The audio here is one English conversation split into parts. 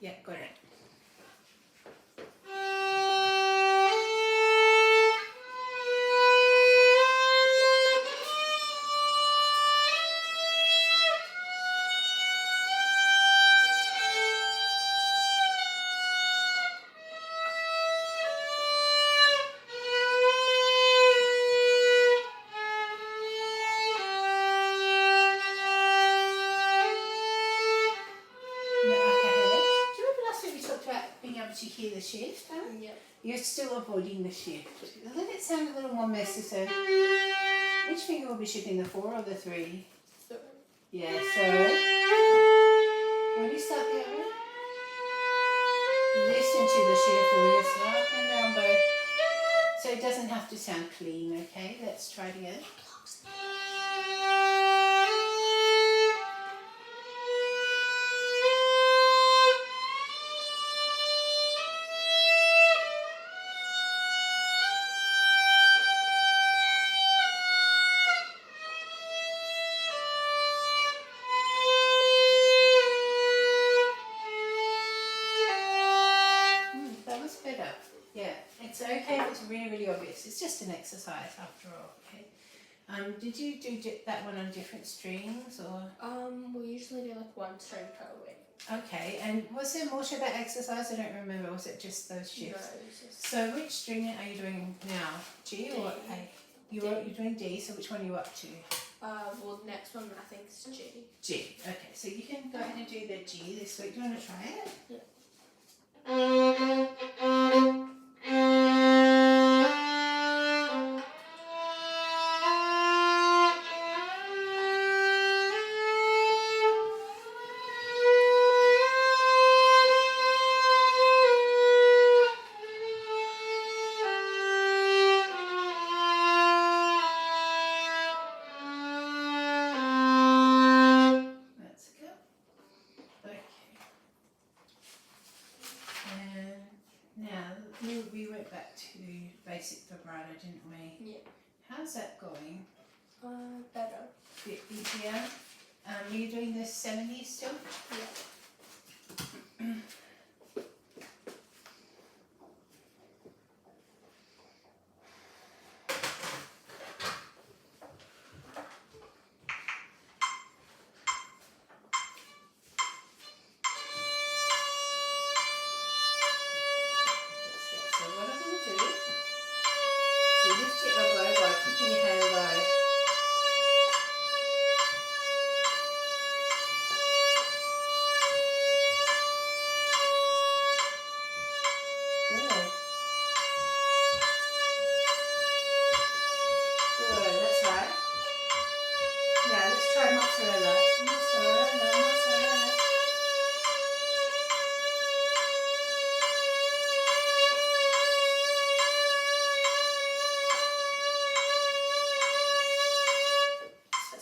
Yeah, got it. To hear the shift, huh? Yeah. You're still avoiding the shift. Let it sound a little more messy. So, which finger will be shifting, the 4 or the 3? 3. Yeah. So, when you start the other, listen to the shift. Listen up and down both. So it doesn't have to sound clean. Okay. Let's try it again. It's okay if it's really, really obvious. It's just an exercise after all, okay? Did you do that one on different strings or? We usually do like 1 string per week. Okay, and was there more to that exercise? I don't remember. Was it just those shifts? No, it was just... So which string are you doing now? G or A? You're doing D, so which one are you up to? Well, the next one I think is G. G, okay. So you can go ahead and do the G this week. Do you want to try it? Yeah. We went back to basic vibrato, didn't we? Yeah. How's that going? Better. A bit easier. Are you doing the 70s still? Yeah.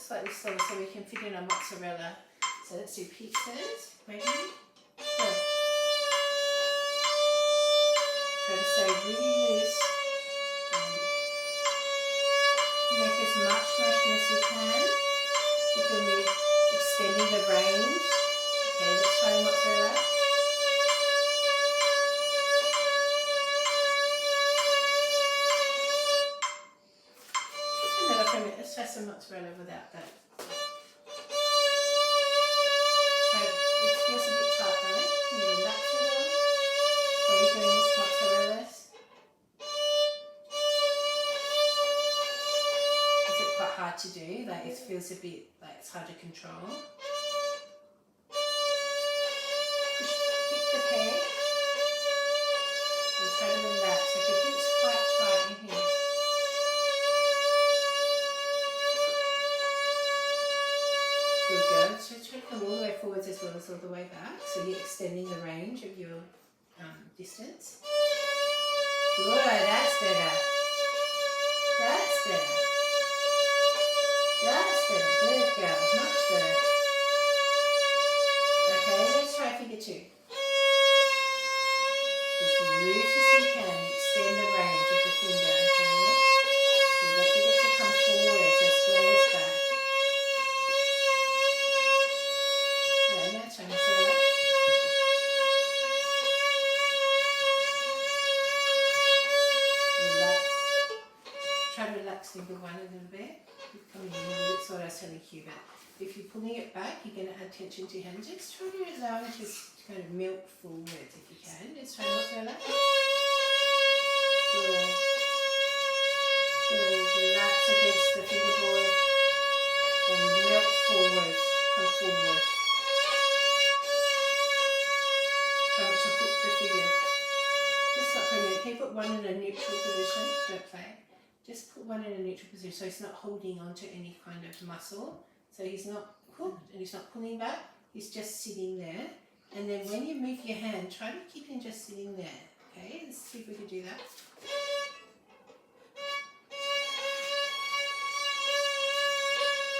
Slightly slower so we can fit in a mozzarella. So let's do pizzas. Ready? Go. Try to stay really loose. Make as much motion as you can. You can be extending the range. Okay, let's try mozzarella. Turn that off for a minute. Let's try some mozzarella without that. It feels a bit tight, doesn't it? Can you relax it a little? While you're doing this mozzarella. Is it quite hard to do? Like it feels a bit like it's hard to control. Keep the peg and try to relax. Like it feels quite tight in here. Good girl. So try to come all the way forwards as well as all the way back. So you're extending the range of your distance. Good, that's better. That's better. That's better. Good girl. Much better. Okay, let's try figure 2. Just loose as you can. Extend the range of the finger, okay? So don't forget to come forwards as well as back. Yeah, that's right. So thank you. But if you're pulling it back, you're going to add tension to your hand. Just try to allow it to kind of melt forward if you can. Just try not to relax. Good. Good. Relax against the fingerboard and melt forward. Come forward. Try not to hook the figure. Just stop for a minute. Can you put one in a neutral position? Don't play. Just put one in a neutral position so he's not holding on to any kind of muscle. So he's not hooked and he's not pulling back. He's just sitting there. And then when you move your hand, try to keep him just sitting there. Okay, let's see if we can do that.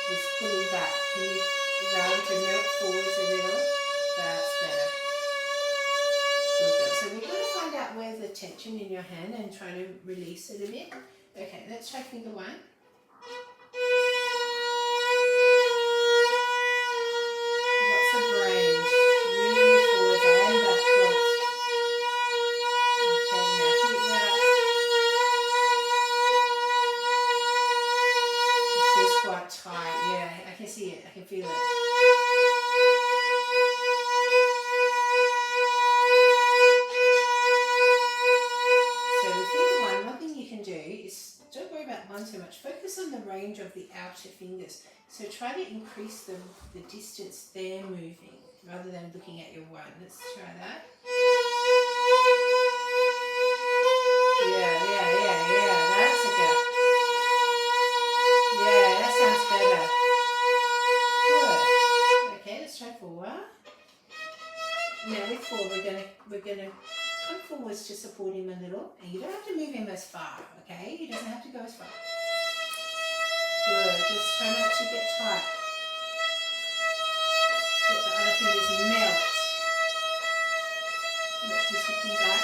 He's pulling back. Can you allow him to melt forwards a little? That's better. Good. So we're going to find out where's the tension in your hand and try to release it a bit. Okay, let's try finger one. Lots of range. Really forward and backwards. Okay, now keep that. It feels quite tight. Yeah, I can see it. I can feel it. So with finger one thing you can do is don't worry about one so much. Focus on the range of the outer fingers. So try to increase the distance they're moving rather than looking at your one. Let's try that. Yeah. That's a good. Yeah, that sounds better. Good. Okay, let's try 4. Now with 4, we're gonna come forwards to support him a little, and you don't have to move him as far. Okay, he doesn't have to go as far. Good. Just try not to get tight. Let the other fingers melt. Look, he's hooking back.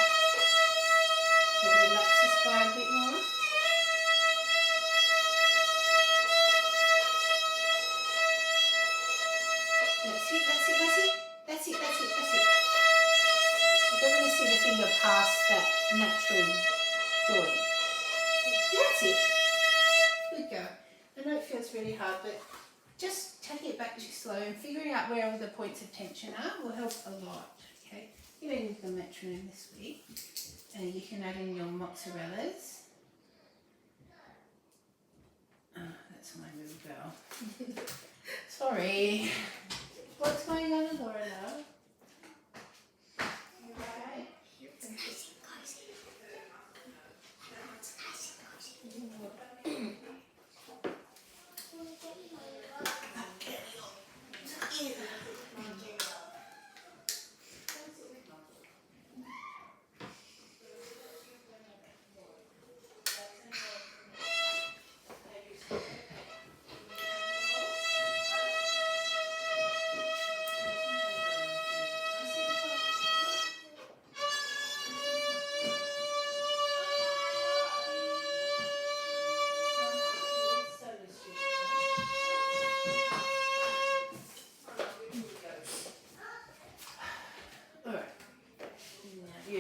Try to relax the spine a bit more. That's it. You don't want to see the finger past that natural joint. That's it. Good go. I know it feels really hard, but just taking it back too slow and figuring out where all the points of tension are will help a lot. Okay, you're in the metronome this week, and you can add in your mozzarellas. Oh, that's my little girl. Sorry. What's going on, Laura? You alright?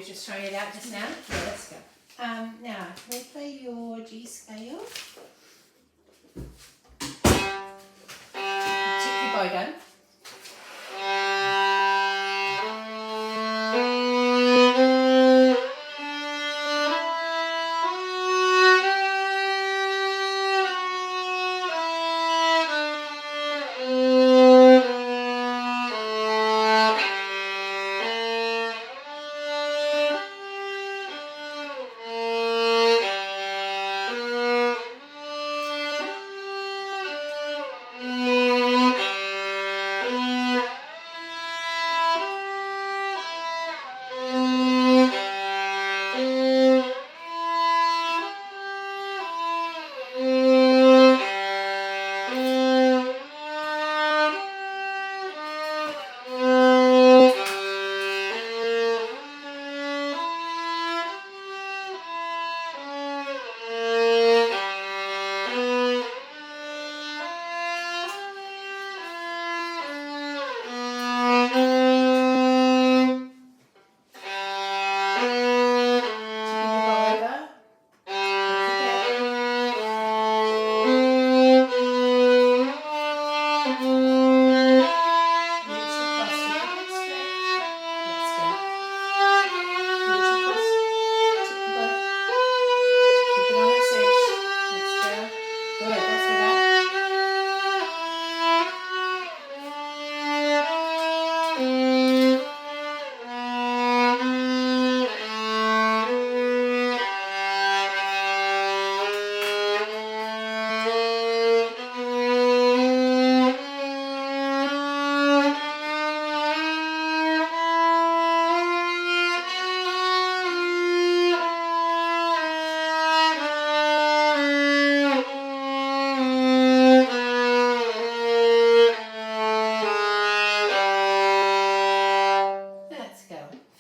Just trying it out just now. Yeah, let's go. Now, can we play your G scale? Tip your bow down.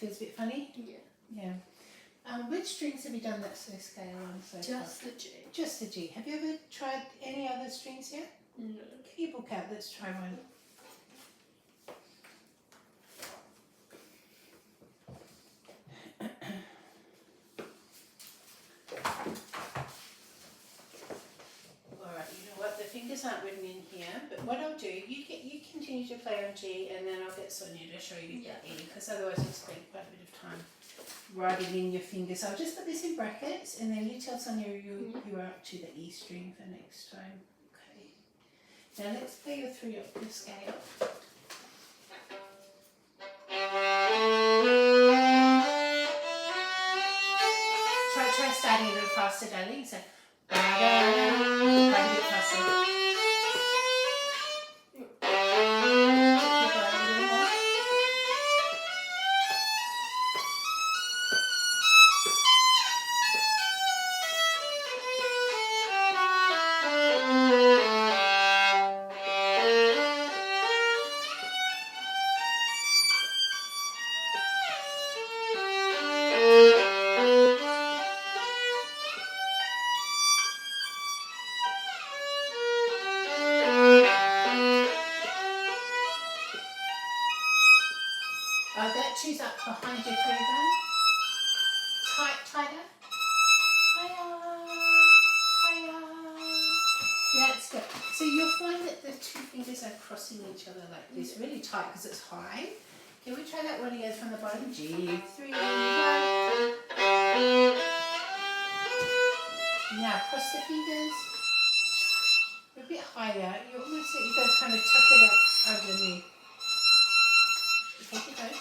feels a bit funny? Yeah. Yeah. Which strings have you done that slow scale on so far? Just the G. Just the G. Have you ever tried any other strings yet? No. Get your book out, let's try one. Alright, you know what, the fingers aren't written in here, but what I'll do, you continue to play on G and then I'll get Sonia to show you E, because otherwise you'll spend quite a bit of time writing in your fingers. I'll just put this in brackets and then you tell Sonia you are up to the E string for next time. Okay. Now let's play your 3 octave scale. Try starting a little faster, darling. So, quite a bit faster. That two's up behind your third gun. Tighter. Higher. That's good. So you'll find that the 2 fingers are crossing each other like this, really tight because it's high. Can we try that one again from the bottom? G, 3, 1. Now cross the fingers. A bit higher. You've got to kind of tuck it up underneath. Take it out.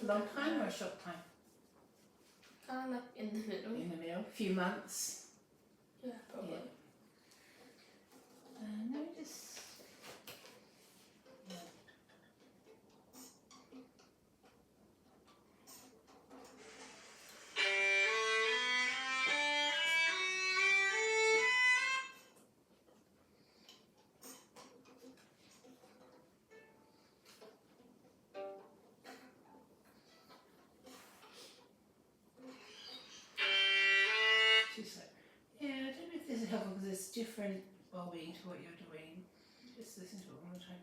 Long time or a short time? Kind of like in the middle. In the middle, few months. Yeah, probably. Yeah. No, just. Yeah. Just like, yeah, I don't know if this is helpful because it's different bowing to what you're doing. Just listen to it one more time.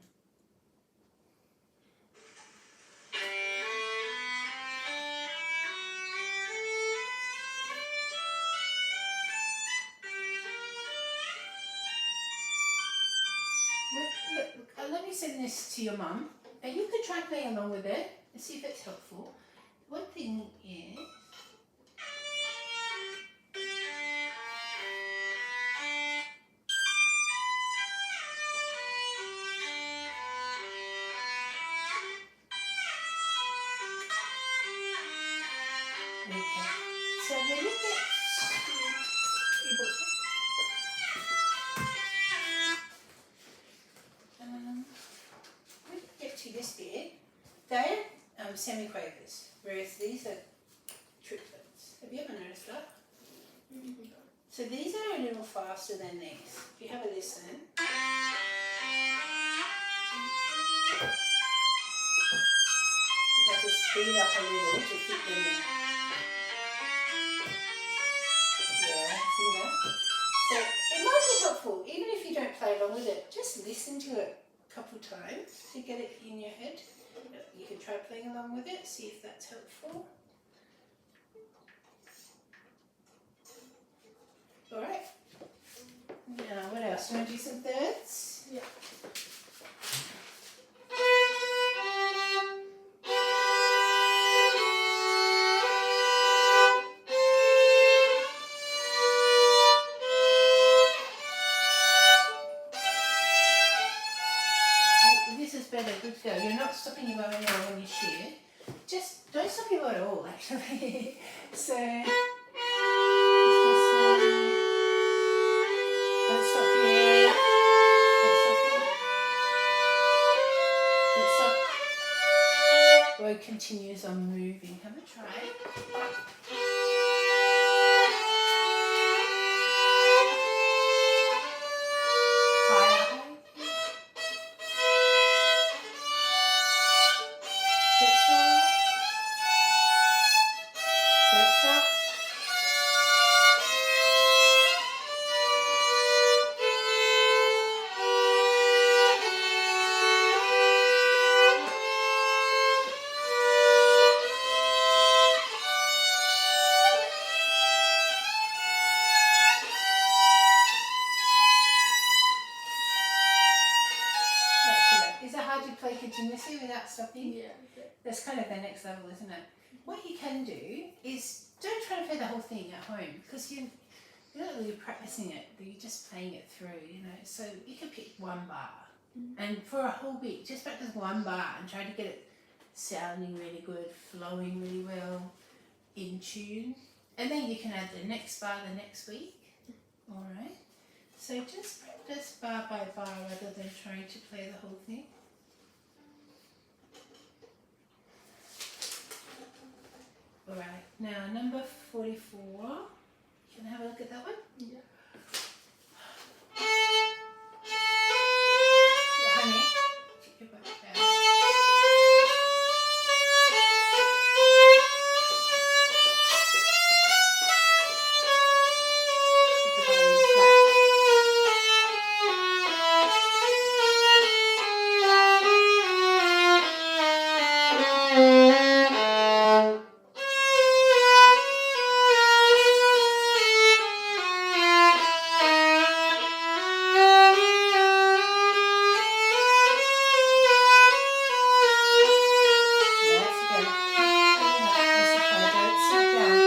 Let me send this to your mum, and you can try playing along with it and see if it's helpful. One thing is, Okay. So when you get when you get to this bit, they're semiquavers, whereas these are triplets. Have you ever noticed that? Mm-hmm. So these are a little faster than these. If you have a listen. You have to speed up a little to fit them in. Yeah, see that? So it might be helpful, even if you don't play along with it, just listen to it a couple times to get it in your head. You can try playing along with it, see if that's helpful. Alright. Now, what else? You want to do some thirds? Yeah. This is better, good to go. You're not stopping your bow anymore when you shear. Just don't stop your bow at all, actually. So, don't stop here. Don't stop here. Don't stop. Bow continues on moving. Have a try. Higher. Don't stop. Don't stop. Is it hard to play continuously without stopping? Yeah. That's kind of the next level, isn't it? What you can do is don't try to play the whole thing at home because you're not really practicing it, you're just playing it through, you know. So you can pick one bar and for a whole week just practice one bar and try to get it sounding really good, flowing really well, in tune. And then you can add the next bar the next week. Alright? So just practice bar by bar rather than trying to play the whole thing. Alright, now number 44. Can I have a look at that one? Yeah. Honey, keep your butt down. Keep the body flat. That's good. That's the play. Don't sit down.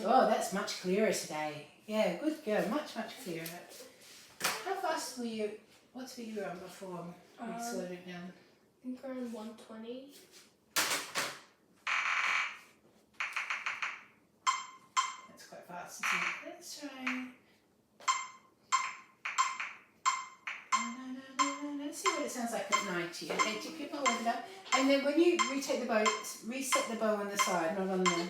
Oh, that's much clearer today. Yeah, good girl. Much clearer. How fast were you? What speed were you on before we slowed it down? I think around 120. That's quite fast, isn't it? Let's try. Let's see what it sounds like at 90. Okay, do people hold it up? And then when you retake the bow, reset the bow on the side, not on the.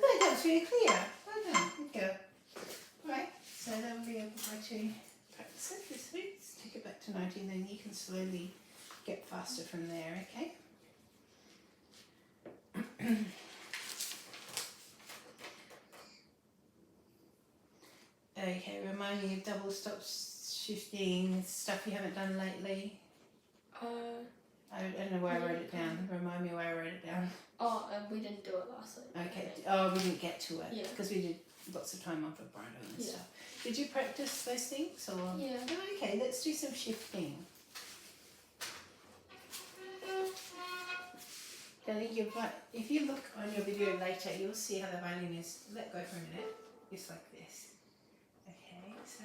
Good, that was really clear. Well done, good girl. Alright, so that will be a good way to practice it this week. Let's take it back to to 90, then you can slowly get faster from there, okay? Okay, remind me of double stop shifting, stuff you haven't done lately. I don't know where I wrote it down. Remind me where I wrote it down. We didn't do it last week. Okay. Oh, we didn't get to it. Yeah. Because we did lots of time off of Brando and Yeah. stuff. Did you practice those things? Or? Yeah. Oh, okay, let's do some shifting. If you look on your video later, you'll see how the violin is. Let go for a minute. It's like this. Okay, so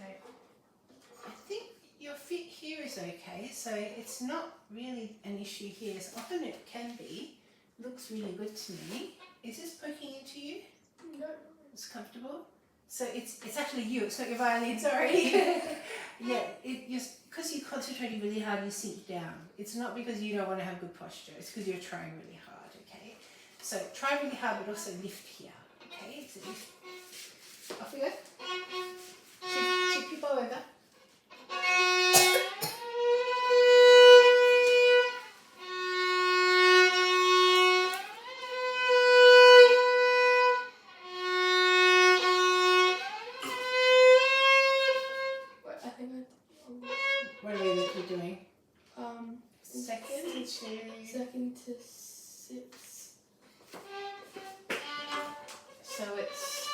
I think your feet here is okay. So it's not really an issue here. As often it can be. Looks really good to me. Is this poking into you? No. It's comfortable. So it's actually you. It's not your violin. Sorry. Yeah, because you're concentrating really hard, you sink down. It's not because you don't want to have good posture. It's because you're trying really hard. Okay. So try really hard, but also lift here. Okay. So lift. Off we go. Tip your bow over. What are we doing? Second to 6. So it's.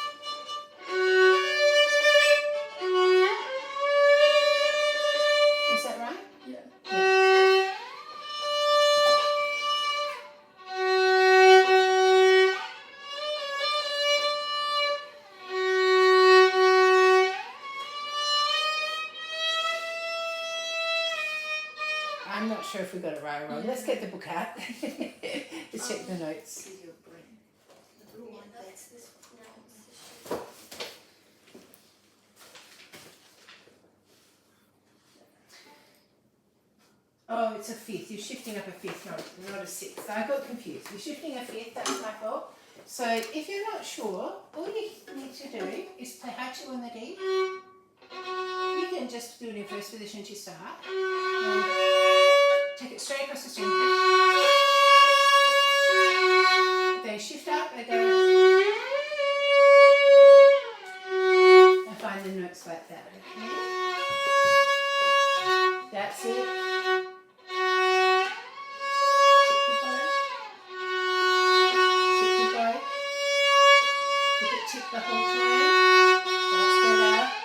Is that right? Yeah. I'm not sure if we got it right or wrong. Let's get the book out. Let's check the notes. Oh, it's a fifth. You're shifting up a fifth, not a sixth. I got confused. You're shifting a fifth. That's my fault. So if you're not sure, all you need to do is play hatchet on the D. You can just do it in first position to start. And take it straight across the string. They shift up, they go, and find the notes like that. Okay? That's it. Tip your bow. Keep it tipped the whole time. That's better.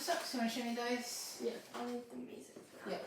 stops? You want to show me those? Yeah, I'll leave the music for now. Yeah.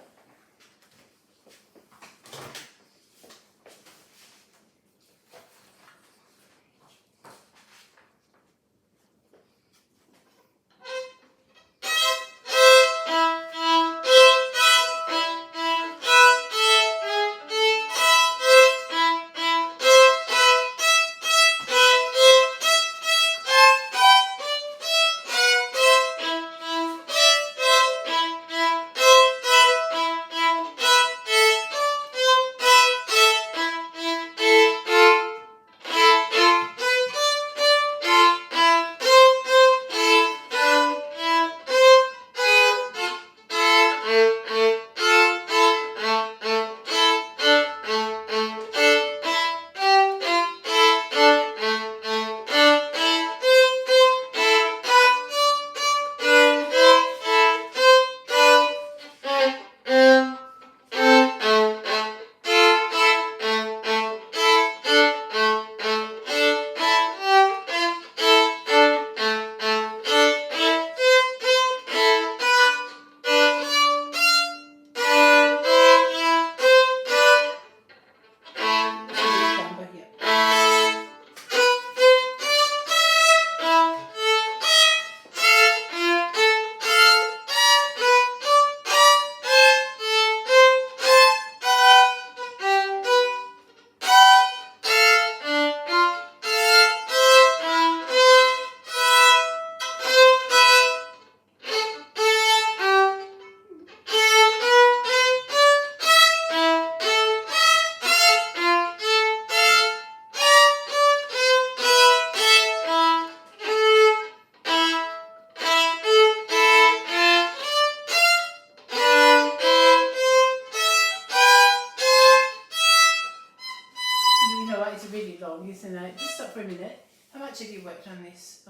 You know what, it's really long, isn't it? Just stop for a minute. How much have you worked on this?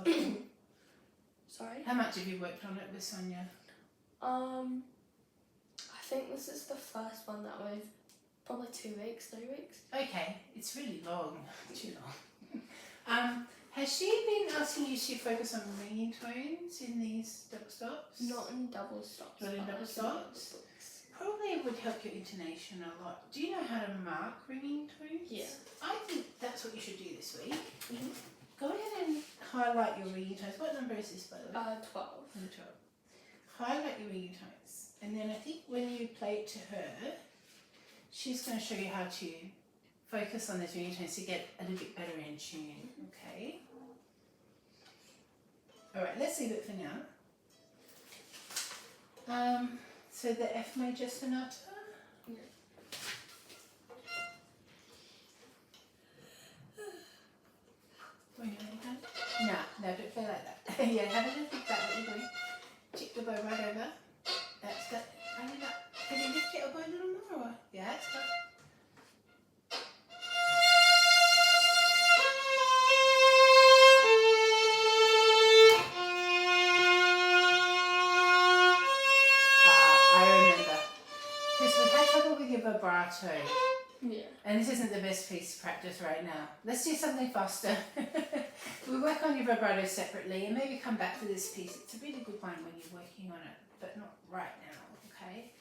Sorry? How much have you worked on it with Sonia? I think this is the first one that we've probably 2 weeks, 3 weeks. Okay, it's really long. Too long. Has she been asking you to focus on ringing tones in these double stops? Not in double stops. Not in but double like stops? Probably would help your intonation a lot. Do you know how to mark ringing tones? Yeah. I think that's what you should do this week. Mhm. Go ahead and highlight your ringing tones. What number is this, by the way? 12. Number 12. Highlight your ringing tones. And then I think when you play it to her, she's going to show you how to focus on those ringing tones to get a little bit better in tune. Okay? Alright, let's leave it for now. So the F major sonata. Yeah. When you're ready, honey? No, don't play like that. Yeah, have a little think about what you're doing. Tip the bow right over. That's good. Bring it up. Can you lift it up a little more? Or? Yeah, that's good. I remember. Because we had trouble with your vibrato. Yeah. And this isn't the best piece to practice right now. Let's do something faster. We'll work on your vibrato separately and maybe come back to this piece. It's a really good one when you're working on it, but not right now, okay?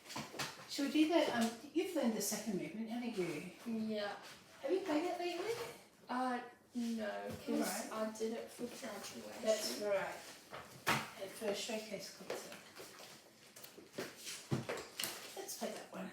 Shall we do the, you've learned the second movement, haven't you? Yeah. Have you played it lately? No, because Right. I did it for graduation. That's right. And for a showcase concert. Let's play that one.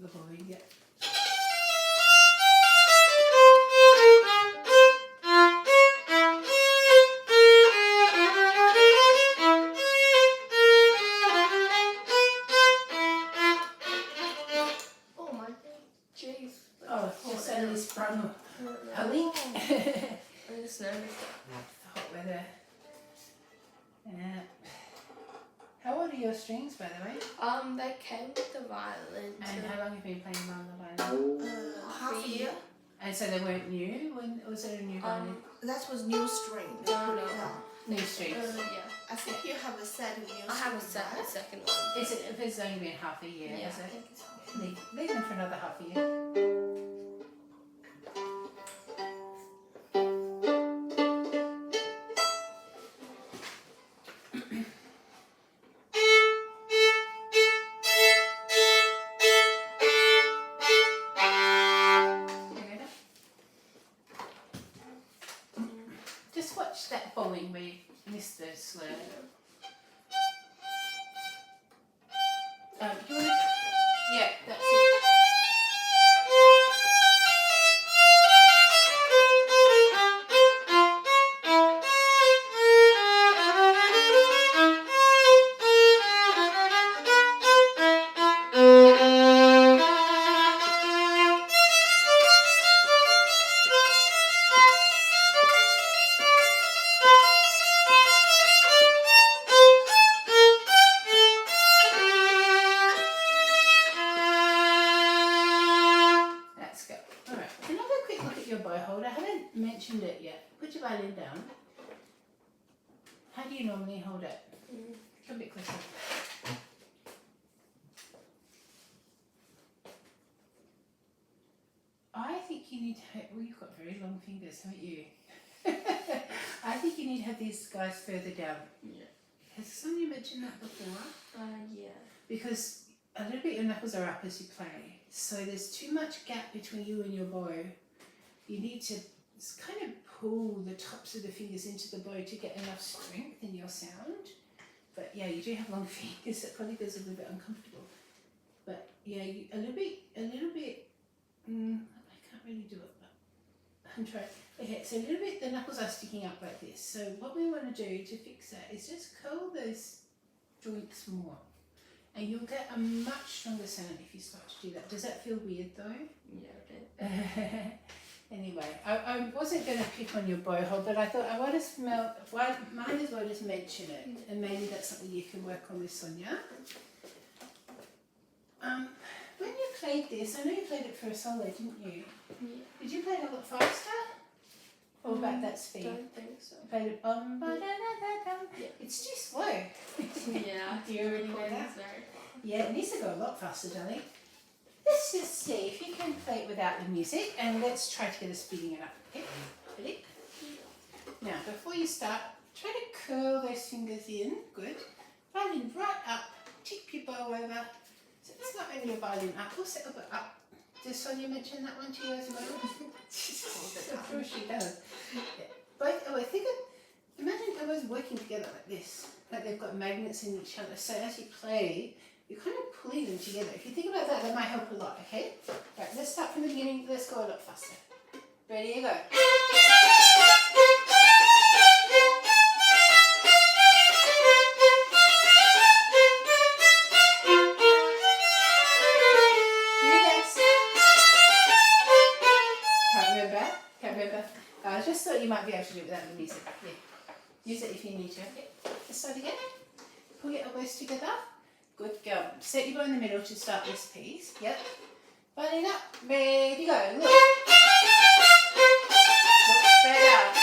the bowing, yeah. Oh my jeez. Oh, just only sprung a leak. I'm just nervous. Hot weather. How old are your strings, by the way? They came with the violin. And how long have you been playing on the violin? Half a year. And so they weren't new? When was it a new violin? That was new string. They No, put no. it out. New strings. Yeah. I think you have a set of new I have a strings, right? second one. Is it? If it's only been half a year, Yeah, is I it? think it's Leave them for another half a year. Just watch that bowing where you missed the slur. Do you want to? Yeah, that's it. Let's go. Alright, can I have a quick look at your bow hold? I haven't mentioned it yet. Put your violin down. How do you normally hold it? Come a bit closer. I think you need to have, well, you've got very long fingers, haven't you? I think you need to have these guys further down. Yeah. Has somebody mentioned that before? Yeah. Because a little bit your knuckles are up as you play, so there's too much gap between you and your bow. You need to kind of pull the tops of the fingers into the bow to get enough strength in your sound. But yeah, you do have long fingers, it probably feels a little bit uncomfortable. But yeah, a little bit, I can't really do it, but I'm trying. Okay, so a little bit, the knuckles are sticking up like this. So what we want to do to fix that is just curl those joints more. And you'll get a much stronger sound if you start to do that. Does that feel weird though? Yeah, okay. Anyway, I wasn't going to pick on your bow hold, but I thought I might as well just mention it, and maybe that's something you can work on with Sonia. When you played this, I know you played it for a solo, didn't you? Yeah. Did you play it a lot faster? Or about that speed? Don't think so. You played it Yeah. It's too slow. Yeah. Do you already know that? Sorry. Yeah, it needs to go a lot faster, darling. Let's just see if you can play it without the music, and let's try together speeding it up. Okay? Ready? Now, before you start, try to curl those fingers in. Good. Violin right up. Tip your bow over. So it's not only your violin up, we'll set it up. Does Sonia mention that one to you as well? I'm sure she does. Yeah. Both, imagine elbows working together like this. Like they've got magnets in each other. So as you play, you're kind of pulling them together. If you think about that, that might help a lot, okay? Right, let's start from the beginning. Let's go a lot faster. Ready, you go. Can't remember. I just thought you might be able to do it without the music. Yeah. Use it if you need to. Okay. Let's start again. Pull your elbows together. Good girl. Set your bow in the middle to start this piece. Yep. Violin up. Ready, go. Look. Looks better.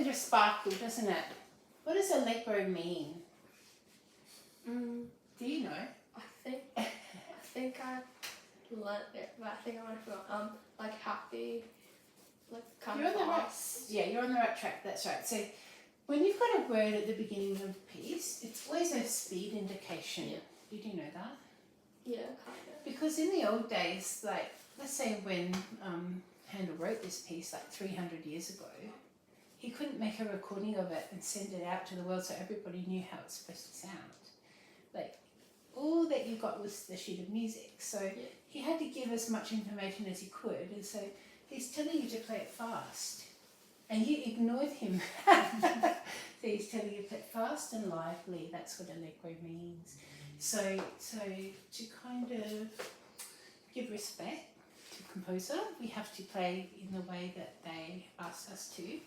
bit of sparkle, doesn't it? What does Allegro mean? Do you know? I think I learnt it, but I think I might have forgotten. Like happy, like kind You're of on the right. fast. Yeah, you're on the right track. That's right. So when you've got a word at the beginning of a piece, it's always a speed indication. Yeah. Did you know that? Yeah, kind of. Because in the old days, like let's say when Handel wrote this piece like 300 years ago, he couldn't make a recording of it and send it out to the world so everybody knew how it's supposed to sound. Like all that you got was the sheet of music, so he had to give as much information as he could, and so he's telling you to play it fast, and you ignored him. So he's telling you to play it fast and lively. That's what Allegro means. So to kind of give respect to the composer, we have to play in the way that they asked us to.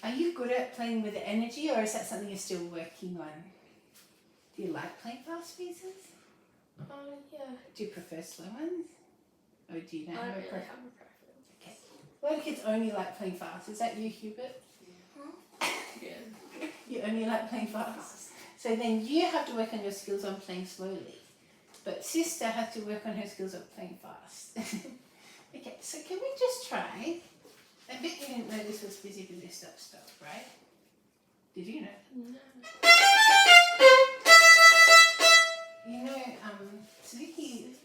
Are you good at playing with energy, or is that something you're still working on? Do you like playing fast pieces? Yeah. Do you prefer slow ones? Or do you I know don't have a really preference? have a preference. Okay. A lot of kids only like playing fast. Is that you, Hubert? Yeah. You only like playing fast. So then you have to work on your skills on playing slowly. But sister has to work on her skills of playing fast. Okay, so can we just try? I bet you didn't know this was busy, stop, right? Did you know? No. You know, Suzuki's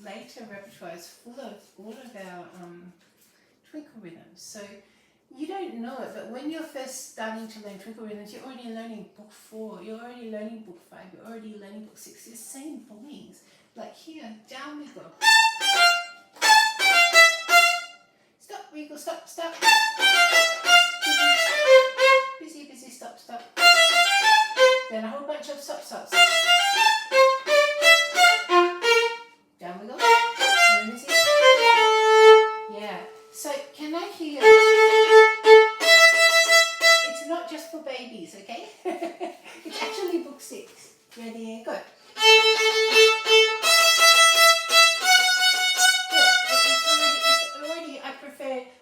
later repertoire is full of all of our twinkle rhythms. So you don't know it, but when you're first starting to learn twinkle rhythms, you're already learning book 4, you're already learning book 5, you're already learning book 6. It's the same volumes. Like here, down we go. Stop, wiggle, stop. Busy, stop. Then a whole bunch of stops. Down we go. And busy. Yeah. So can I hear? It's not just for babies, okay? It's actually book 6. Ready, go.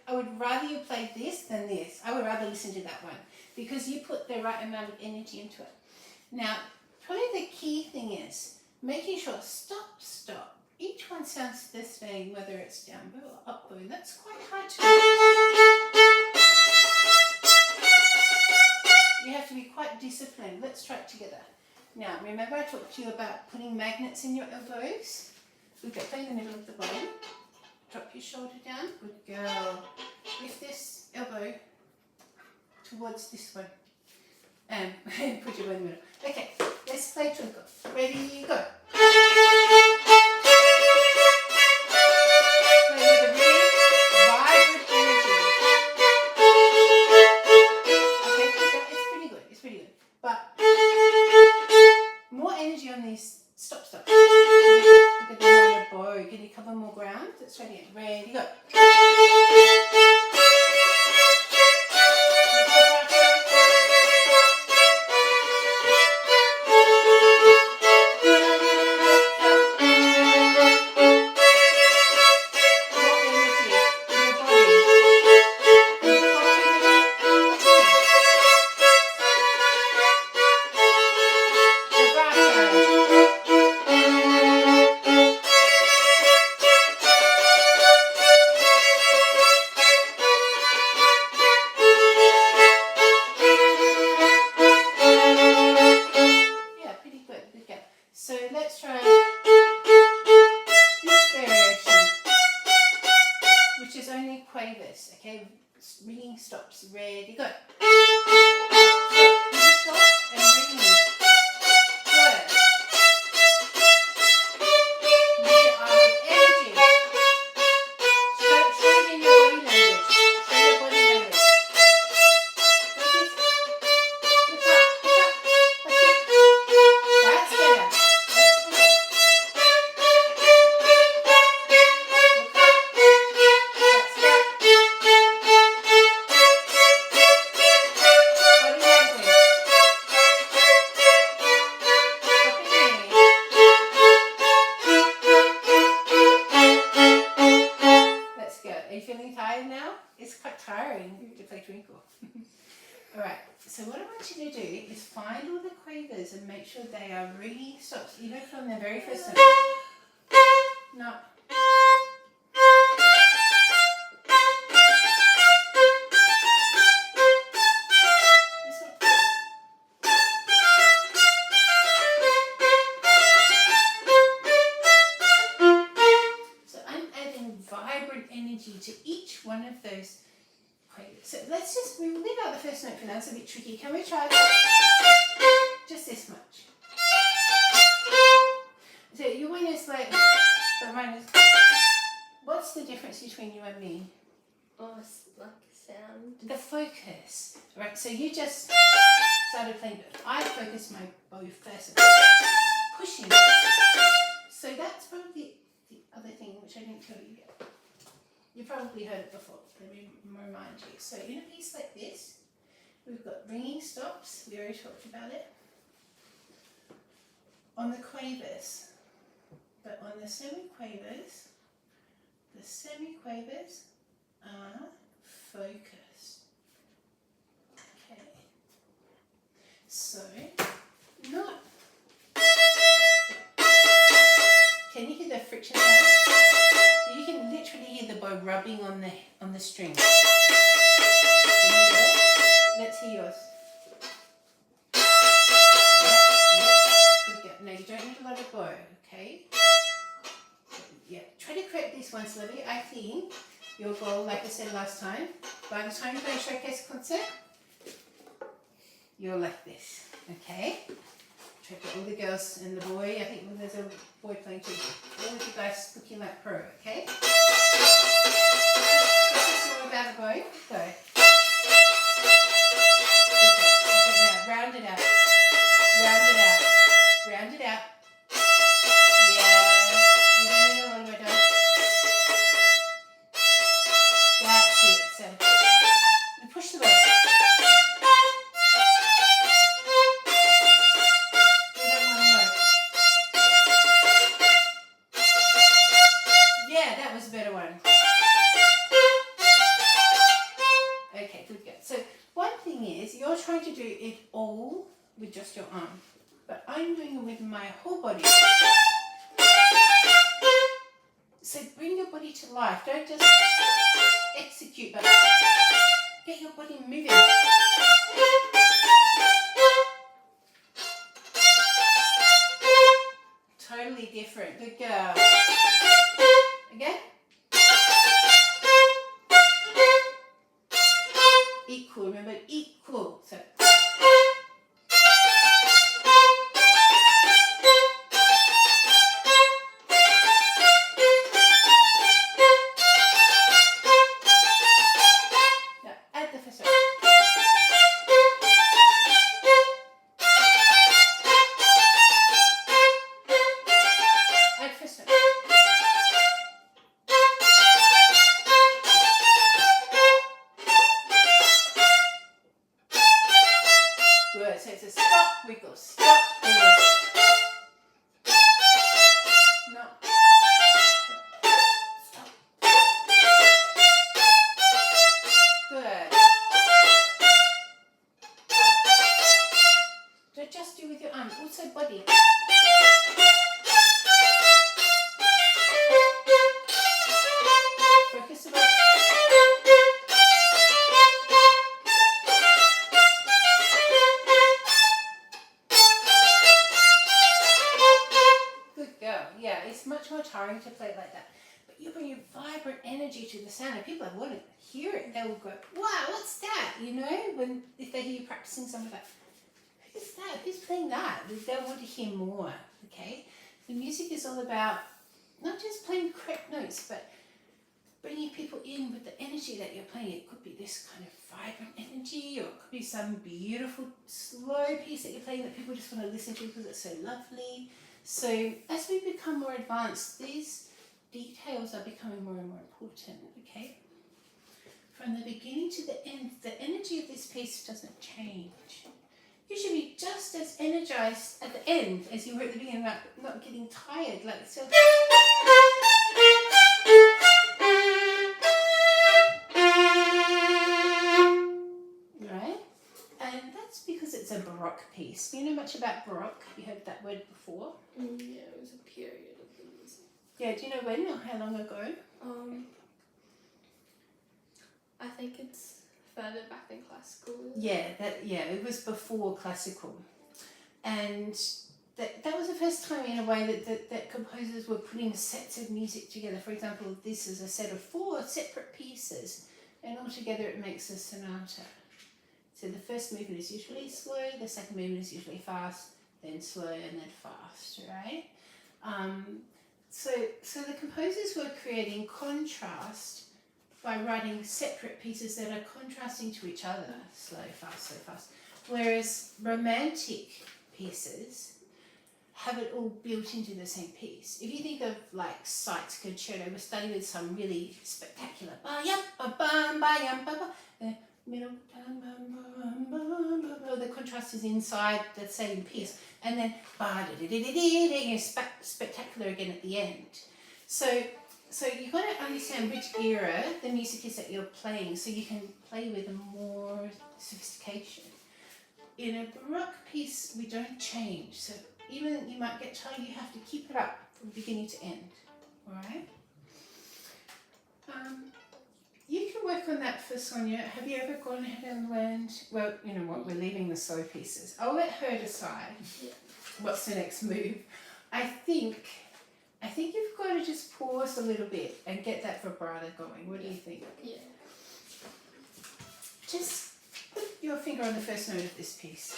I would rather you play this than this. I would rather listen to that one because you put the right amount of energy into it. Now, probably the key thing is making sure stop. Each one sounds the same, whether it's down bow or up bow. That's quite hard to do. You have to be quite disciplined. Let's try it together. Now, remember I talked to you about putting magnets in your elbows? We've got play in the middle of the bow. Drop your shoulder down. Good girl. Lift this elbow towards this one. And put your one in the middle. Okay, let's play twinkle. Ready, go. Play with a really vibrant energy. Okay, it's pretty good. But more energy on these. Stop. Look at the amount of bow. Can you cover more ground? Let's try it again. Ready, go. Ringing stops. Ready, go. Stop and ringing. Good. Make it out of energy. Show it in your body language. Show your body language. Like this. Look up. That's better. tiring to play Twinkle. Alright, so what I want you to do is find all the quavers and make sure they are ringing stops. You know, from the very first note. No. To each one of those quavers. So let's just, we'll leave out the first note for now, it's a bit tricky. Can we try just this much? So you want to like, but mine is, what's the difference between you and me? Oh, it's like sound. The focus. Right, so you just started playing, I focused my bow first. Pushing. So that's probably the other thing which I didn't tell you yet. You probably heard it before, let me remind you. So in a piece like this, we've got ringing stops, we already talked about it, on the quavers, but on the semi-quavers are focused. Okay, so not, can you hear the friction sound? You can literally hear the bow rubbing on the string. Can you get it? Let's hear yours. Good girl. No, you don't need a lot of bow, okay? Yeah, try to correct this one, Sylvia. I think your goal, like I said last time, by the time you go to showcase concert, you're like this, okay? Try to get all the girls and the boy, I think there's a boy playing too. All of you guys looking like pro, okay? This is all about a bow. Go. Okay, now round it out. Round it out. Round it out. Yeah. You don't need a lot of my dog. That's it. So, you push the bow. Trying to do it all with just your arm, but I'm doing it with my whole body. So bring your body to life. Don't just execute, but get your body moving. Totally different. Good girl. Again. Equal, remember, equal. So. Now add the first one. Add first one. Good, so it's a stop, wiggle, stop, wiggle. No. Stop. Good. Don't just do with your arms, also body. Focus the body. Yeah, it's much more tiring to play like that. But you bring your vibrant energy to the sound, and people that want to hear it, they will go, wow, what's that? You know, if they hear you practicing something like, who's that? Who's playing that? They'll want to hear more, okay? The music is all about not just playing correct notes, but bringing people in with the energy that you're playing. It could be this kind of vibrant energy, or it could be some beautiful, slow piece that you're playing that people just want to listen to because it's so lovely. So as we become more advanced, these details are becoming more and more important, okay? From the beginning to the end, the energy of this piece doesn't change. You should be just as energized at the end as you were at the beginning, like not getting tired, like so. it's a Baroque piece. Do you know much about Baroque? Have you heard that word before? Yeah, it was a period of the music. Yeah, do you know when or how long ago? I think it's further back than classical. Yeah, it was before classical. And that was the first time in a way that composers were putting sets of music together. For example, this is a set of 4 separate pieces, and altogether it makes a sonata. So the first movement is usually slow, the second movement is usually fast, then slow, and then fast, right? So the composers were creating contrast by writing separate pieces that are contrasting to each other, slow, fast. Whereas romantic pieces have it all built into the same piece. If you think of like Sykes' concerto, we're starting with some really spectacular the middle, the contrast is inside the same piece, and then spectacular again at the end. So you've got to understand which era the music is that you're playing, so you can play with more sophistication. In a Baroque piece, we don't change. So even you might get tired, you have to keep it up from beginning to end. All right? You can work on that for Sonia. Have you ever gone ahead and learned, well, you know what, we're leaving the slow pieces. I'll let her decide what's the next move. I think you've got to just pause a little bit and get that vibrato going. What do you think? Yeah. Just put your finger on the first note of this piece.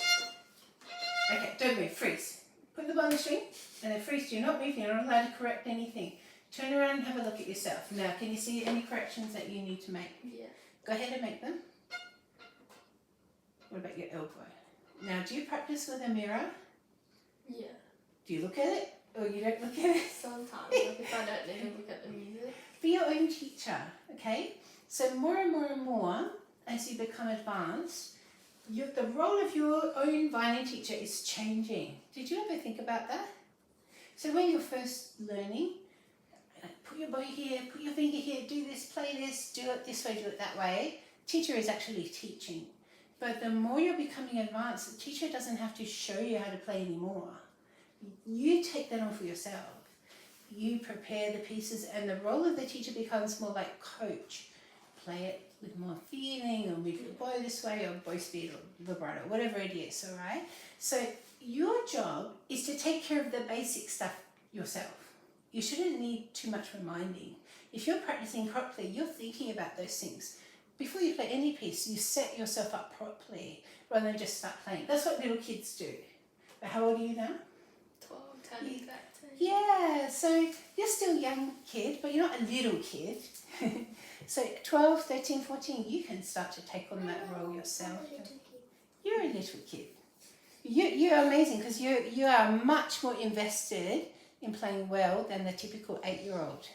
Okay, don't move, freeze. Put the bow on the string and then freeze. Do not move, you're not allowed to correct anything. Turn around and have a look at yourself. Now, can you see any corrections that you need to make? Yeah. Go ahead and make them. What about your elbow? Now, do you practice with a mirror? Yeah. Do you look at it or you don't look at it? Sometimes, like if I don't need to look at the music. Be your own teacher, okay? So more and more, as you become advanced, the role of your own violin teacher is changing. Did you ever think about that? So when you're first learning, put your bow here, put your finger here, do this, play this, do it this way, do it that way. Teacher is actually teaching. But the more you're becoming advanced, the teacher doesn't have to show you how to play anymore. You take that on for yourself. You prepare the pieces, and the role of the teacher becomes more like coach. Play it with more feeling, or move your bow this way, or bow speed, or vibrato, whatever it is, all right? So your job is to take care of the basic stuff yourself. You shouldn't need too much reminding. If you're practicing properly, you're thinking about those things. Before you play any piece, you set yourself up properly, rather than just start playing. That's what little kids do. But how old are you now? 12, 10, exactly. Yeah, so you're still a young kid, but you're not a little kid. So 12, 13, 14, you can start to take on that role yourself. You're a little kid. You're amazing because you are much more invested in playing well than the typical 8-year-old.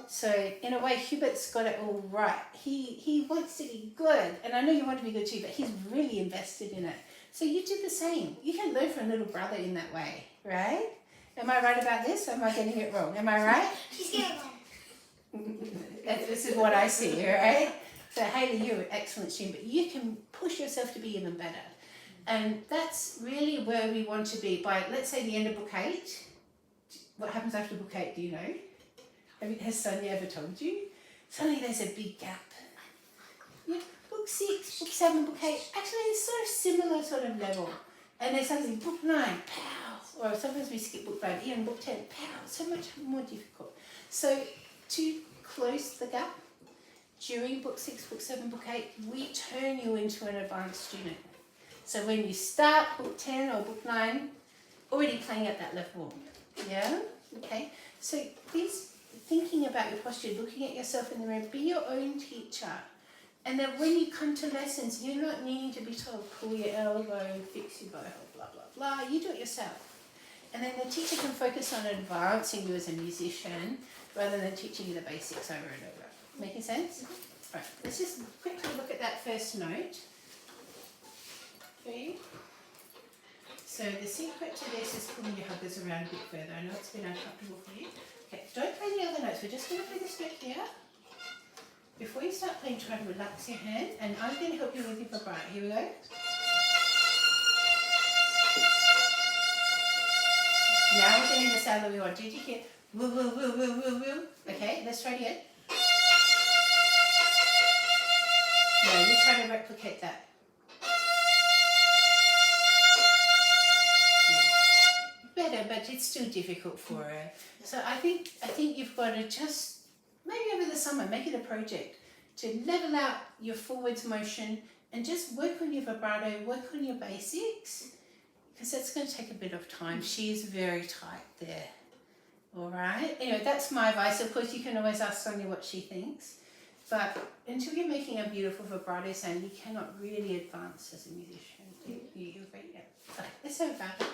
So in a way, Hubert's got it all right. He wants to be good, and I know you want to be good too, but he's really invested in it. So you do the same. You can learn from little brother in that way, right? Am I right about this, or am I getting it wrong? Am I right? She's getting wrong. This is what I see, right? So Hailey, you're an excellent student, but you can push yourself to be even better. And that's really where we want to be by, let's say, the end of book 8. What happens after book 8, do you know? Has Sonia ever told you? Suddenly there's a big gap. Yeah, book 6, book 7, book 8, actually it's sort of similar sort of level. And then suddenly book 9, pow! Or sometimes we skip book 5, even book 10, pow! So much more difficult. So to close the gap, during book 6, book 7, book 8, we turn you into an advanced student. So when you start book 10 or book 9, already playing at that level. Yeah? Okay. So please, thinking about your posture, looking at yourself in the mirror, be your own teacher. And then when you come to lessons, you're not needing to be told, pull your elbow, fix your bow, blah, blah, blah. You do it yourself. And then the teacher can focus on advancing you as a musician rather than teaching you the basics over and over. Making sense? Right, let's just quickly look at that first note. Okay. So the secret to this is pulling your huggers around a bit further. I know it's been uncomfortable for you. Okay, don't play the other notes. We're just going to play this note here. Before you start playing, try to relax your hand, and I'm going to help you with your vibrato. Here we go. Now we're getting the sound that we want. Did you hear? Woo, woo, woo, woo, woo, woo. Okay, let's try it again. No, you try to replicate that. Yeah. Better, but it's still difficult for her. So I think you've got to just, maybe over the summer, make it a project to level out your forwards motion and just work on your vibrato, work on your basics, because that's going to take a bit of time. She is very tight there. All right. Anyway, that's my advice. Of course, you can always ask Sonia what she thinks. But until you're making a beautiful vibrato sound, you cannot really advance as a musician. You agree? Yeah. Okay, let's have a go.